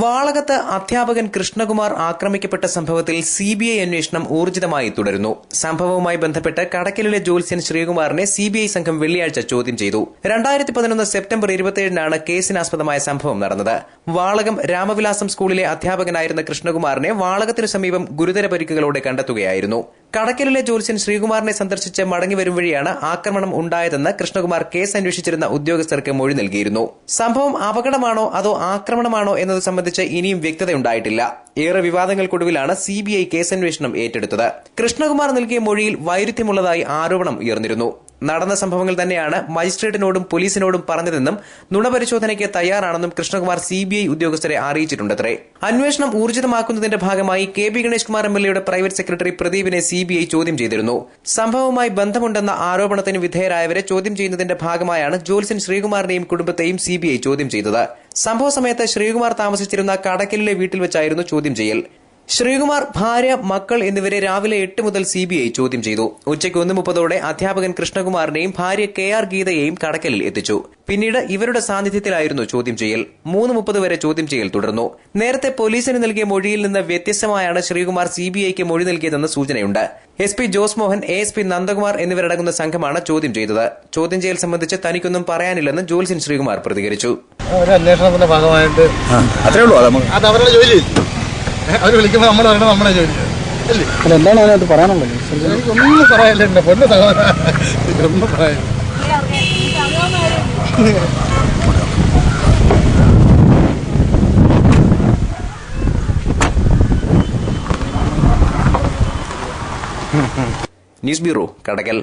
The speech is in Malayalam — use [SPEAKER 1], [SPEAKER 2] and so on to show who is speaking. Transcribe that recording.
[SPEAKER 1] വാളകത്ത് അധ്യാപകൻ കൃഷ്ണകുമാർ ആക്രമിക്കപ്പെട്ട സംഭവത്തിൽ സിബിഐ അന്വേഷണം ഊർജിതമായി തുടരുന്നു. സംഭവവുമായി ബന്ധപ്പെട്ട് കടക്കലിലെ ജ്യോത്സ്യൻ ശ്രീകുമാറിനെ സിബിഐ സംഘം വെള്ളിയാഴ്ച ചോദ്യം ചെയ്തു. 2011 സെപ്റ്റംബർ 27-നാണ് കേസിനാസ്പദമായ സംഭവം നടന്നത്. വാളകം രാമവിലാസം സ്കൂളിലെ അധ്യാപകനായിരുന്ന കൃഷ്ണകുമാറിനെ വാളകത്തിനു സമീപം ഗുരുതര പരിക്കുകളോടെ കണ്ടെത്തുകയായിരുന്നു. കടക്കലിലെ ജ്യോത്സ്യൻ ശ്രീകുമാറിനെ സന്ദർശിച്ച് മടങ്ങിവരും വഴിയാണ് ആക്രമണം ഉണ്ടായതെന്ന് കൃഷ്ണകുമാർ കേസ് അന്വേഷിച്ചിരുന്ന ഉദ്യോഗസ്ഥർക്ക് മൊഴി നൽകിയിരുന്നു. സംഭവം അപകടമാണോ അതോ ആക്രമണമാണോ എന്നത് സംബന്ധിച്ച് ഇനിയും വ്യക്തതയുണ്ടായിട്ടില്ല. ഏറെ വിവാദങ്ങൾക്കൊടുവിലാണ് സിബിഐ കേസന്വേഷണം ഏറ്റെടുത്തത്. കൃഷ്ണകുമാർ നൽകിയ മൊഴിയിൽ വൈരുദ്ധ്യമുള്ളതായി ആരോപണം ഉയർന്നിരുന്നു. നടന്ന സംഭവങ്ങൾ തന്നെയാണ് മജിസ്ട്രേറ്റിനോടും പോലീസിനോടും പറഞ്ഞതെന്നും നുണപരിശോധനയ്ക്ക് തയ്യാറാണെന്നും കൃഷ്ണകുമാർ സിബിഐ ഉദ്യോഗസ്ഥരെ അറിയിച്ചിട്ടുണ്ടത്രേ. അന്വേഷണം ഊർജിതമാക്കുന്നതിന്റെ ഭാഗമായി കെ ബി ഗണേഷ് കുമാർ എംഎൽഎയുടെ പ്രൈവറ്റ് സെക്രട്ടറി പ്രദീപിനെ സിബിഐ ചോദ്യം ചെയ്തിരുന്നു. സംഭവവുമായി ബന്ധമുണ്ടെന്ന ആരോപണത്തിന് വിധേയരായവരെ ചോദ്യം ചെയ്യുന്നതിന്റെ ഭാഗമായാണ് ജ്യോത്സ്യൻ ശ്രീകുമാറിനെയും കുടുംബത്തെയും സിബിഐ ചോദ്യം ചെയ്തത്. സംഭവ സമയത്ത് ശ്രീകുമാർ താമസിച്ചിരുന്ന കടക്കലിലെ വീട്ടിൽ വെച്ചായിരുന്നു ചോദ്യം ചെയ്യൽ. ശ്രീകുമാർ, ഭാര്യ, മക്കൾ എന്നിവരെ രാവിലെ 8 മുതൽ സിബിഐ ചോദ്യം ചെയ്തു. ഉച്ചയ്ക്ക് 1:30 അധ്യാപകൻ കൃഷ്ണകുമാറിനെയും ഭാര്യ KR ഗീതയെയും കടക്കലിൽ എത്തിച്ചു. പിന്നീട് ഇവരുടെ സാന്നിധ്യത്തിലായിരുന്നു ചോദ്യം ചെയ്യൽ. 3:30 വരെ ചോദ്യം ചെയ്യൽ തുടർന്നു. നേരത്തെ പോലീസിന് നൽകിയ മൊഴിയിൽ നിന്ന് വ്യത്യസ്തമായാണ് ശ്രീകുമാർ സിബിഐക്ക് മൊഴി നൽകിയതെന്ന് സൂചനയുണ്ട്. SP ജോസ് മോഹൻ, ASP നന്ദകുമാർ എന്നിവരടങ്ങുന്ന സംഘമാണ് ചോദ്യം ചെയ്തത്. ചോദ്യം ചെയ്യൽ സംബന്ധിച്ച് തനിക്കൊന്നും പറയാനില്ലെന്ന് ജ്യോത്സ്യൻ ശ്രീകുമാർ പ്രതികരിച്ചു.
[SPEAKER 2] അന്വേഷണത്തിന്റെ ഭാഗമായിട്ട് അവരുടെ ജോലി അവർ വിളിക്കുമ്പോൾ നമ്മൾ പറയണം നമ്മുടെ ജോലി അല്ലേ. എന്താണ് അതിനകത്ത് പറയാനുള്ളത്? എനിക്കൊന്നും പറയാനില്ല. എന്റെ പൊന്ന് സഹോദരൻ, ഒന്നും പറയാനില്ല.
[SPEAKER 1] ന്യൂസ് ബ്യൂറോ, കടക്കൽ.